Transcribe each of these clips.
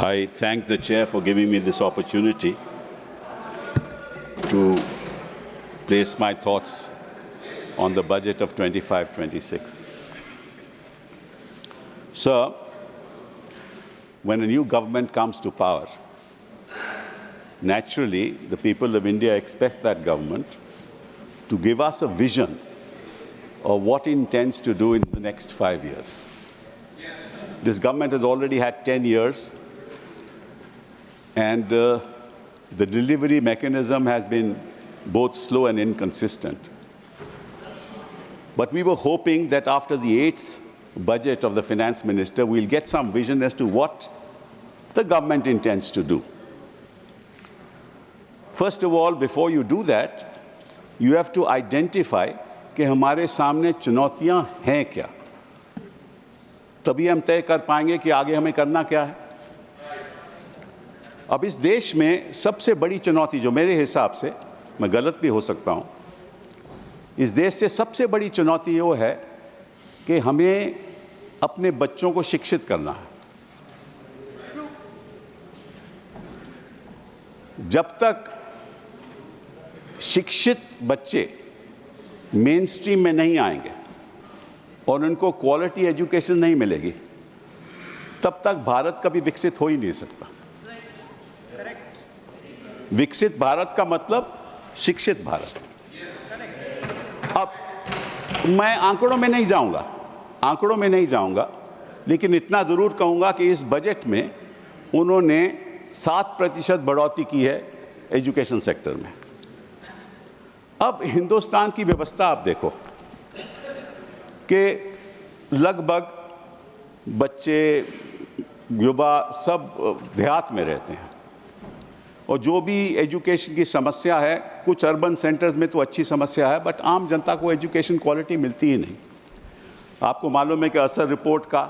I thank the Chair for giving me this opportunity to place my thoughts on the budget of 25-26. Sir, when a new government comes to power, naturally, the people of India expect that government to give us a vision of what it intends to do in the next 5 years. This government has already had 10 years, and the delivery mechanism has been both slow and inconsistent. But we were hoping that after the 8th budget of the finance minister, we'll get some vision as to what the government intends to do. First of all, before you do that, you have to identify कि हमारे सामने चुनौतियां हैं क्या, तभी हम तय कर पाएंगे कि आगे हमें करना क्या है। अब इस देश में सबसे बड़ी चुनौती, जो मेरे हिसाब से, मैं गलत भी हो सकता हूं, इस देश से सबसे बड़ी चुनौती वो है कि हमें अपने बच्चों को शिक्षित करना है। जब तक शिक्षित बच्चे मेन स्ट्रीम में नहीं आएंगे और उनको क्वालिटी एजुकेशन नहीं मिलेगी, तब तक भारत कभी विकसित हो ही नहीं सकता। विकसित भारत का मतलब शिक्षित भारत। अब मैं आंकड़ों में नहीं जाऊंगा, लेकिन इतना जरूर कहूंगा कि इस बजट में उन्होंने 7% बढ़ोतरी की है एजुकेशन सेक्टर में। अब हिंदुस्तान की व्यवस्था आप देखो कि लगभग बच्चे, युवा सब देहात में रहते हैं, और जो भी एजुकेशन की समस्या है, कुछ अर्बन सेंटर्स में तो अच्छी समस्या है, बट आम जनता को एजुकेशन क्वालिटी मिलती ही नहीं। आपको मालूम है कि असर रिपोर्ट का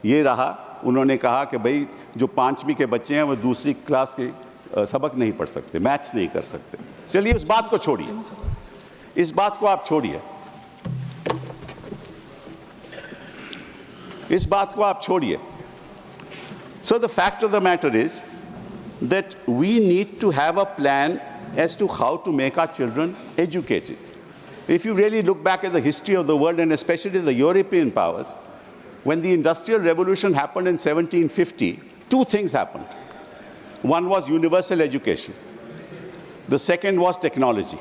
ये रहा, उन्होंने कहा कि भाई जो 5वीं के बच्चे हैं वो दूसरी क्लास के सबक नहीं पढ़ सकते, मैथ्स नहीं कर सकते। चलिए इस बात को छोड़िए, इस बात को आप छोड़िए, इस बात को आप छोड़िए। So the fact of the matter is that we need to have a plan as to how to make our children educated. If you really look back at the history of the world, and especially the European powers, when the Industrial Revolution happened in 1750, two things happened. One was universal education. The second was technology.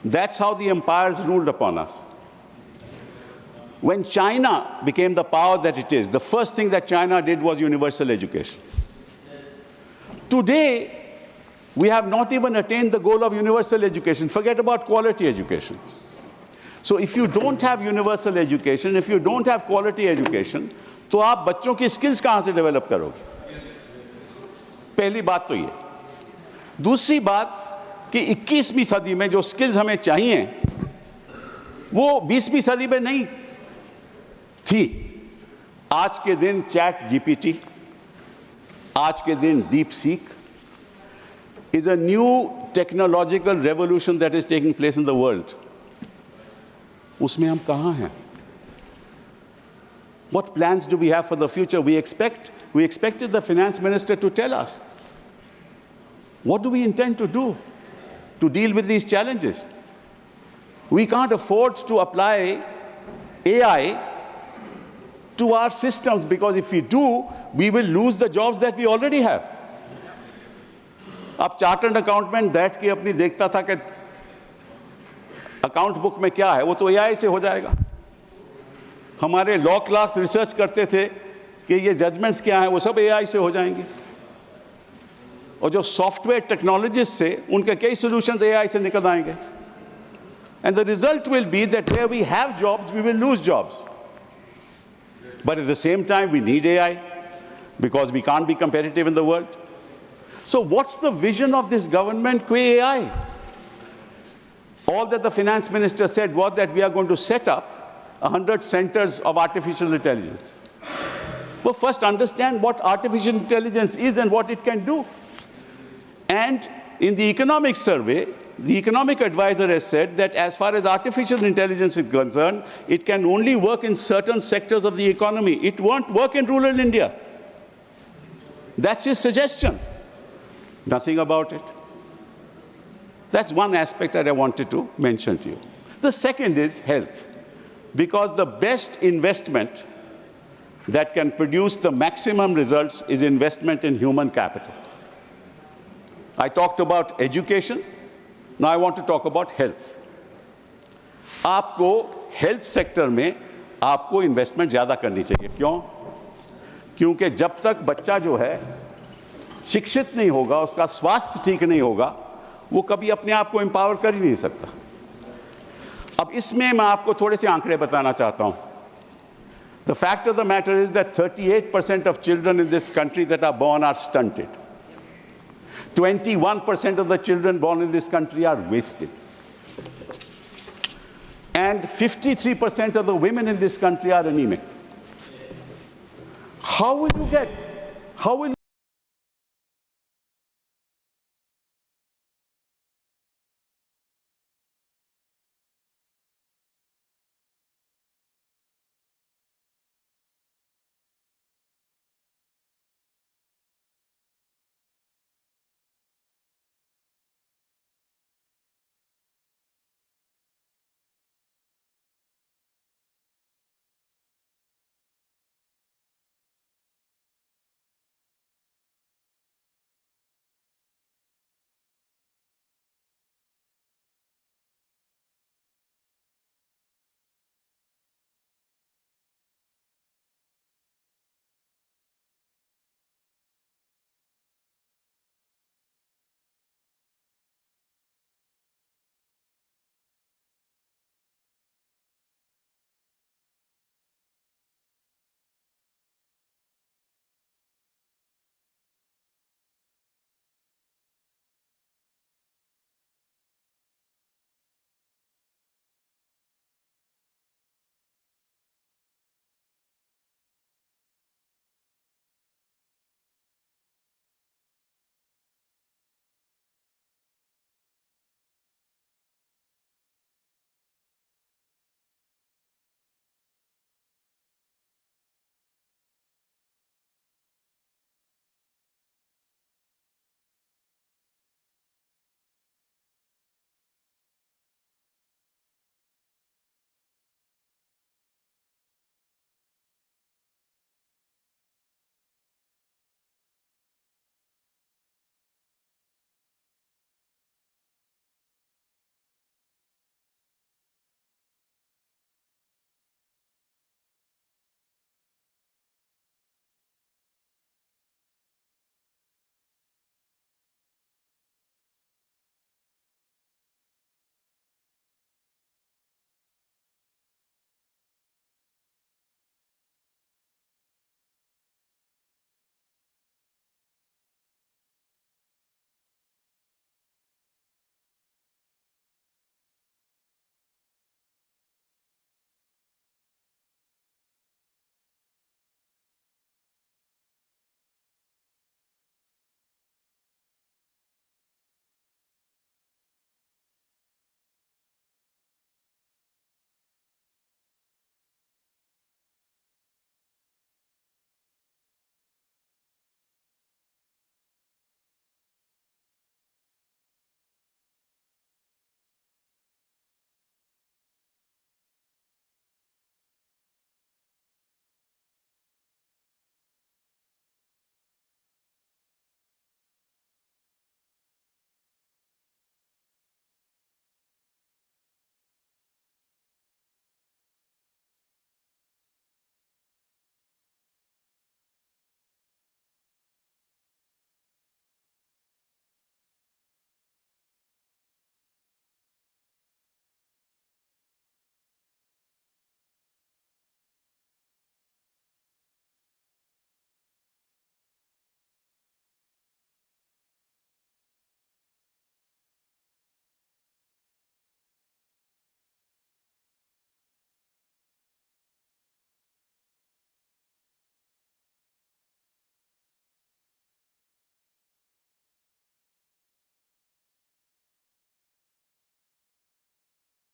That's how the empires ruled upon us. When China became the power that it is, the first thing that China did was universal education. Today, we have not even attained the goal of universal education. Forget about quality education. So if you don't have universal education, if you don't have quality education, तो आप बच्चों की skills कहाँ से develop करोगे? पहली बात तो ये। दूसरी बात कि 21वीं सदी में जो skills हमें चाहिए, वो 20वीं सदी में नहीं थी। आज के दिन चैट जीपीटी, आज के दिन DeepSeek is a new technological revolution that is taking place in the world. उसमें हम कहाँ हैं? What plans do we have for the future? We expected the finance minister to tell us. What do we intend to do to deal with these challenges? We can't afford to apply AI to our systems, because if we do, we will lose the jobs that we already have. अब chartered accountant बैठ के अपनी देखता था कि account book में क्या है, वो तो एआई से हो जाएगा। हमारे लॉ क्लर्क्स रिसर्च करते थे कि ये जजमेंट्स क्या हैं, वो सब एआई से हो जाएंगे। और जो सॉफ्टवेयर टेक्नोलॉजिस्ट थे, उनके कई सॉल्यूशंस एआई से निकल आएंगे। And the result will be that where we have jobs, we will lose jobs. But at the same time, we need AI because we can't be competitive in the world. So what's the vision of this government with AI? All that the finance minister said was that we are going to set up 100 centers of artificial intelligence. But first understand what artificial intelligence is and what it can do. And in the economic survey, the economic advisor has said that as far as artificial intelligence is concerned, it can only work in certain sectors of the economy. It won't work in rural India. That's his suggestion. Nothing about it. That's one aspect that I wanted to mention to you. The second is health, because the best investment that can produce the maximum results is investment in human capital. I talked about education. Now I want to talk about health. आपको health sector में आपको investment ज़्यादा करनी चाहिए. क्यों? क्योंकि जब तक बच्चा जो है शिक्षित नहीं होगा, उसका स्वास्थ्य ठीक नहीं होगा, वो कभी अपने आप को एम्पावर कर ही नहीं सकता. अब इसमें मैं आपको थोड़े से आंकड़े बताना चाहता हूं. The fact of the matter is that 38% of children in this country that are born are stunted. 21% of the children born in this country are wasted. And 53% of the women in this country are anemic. How will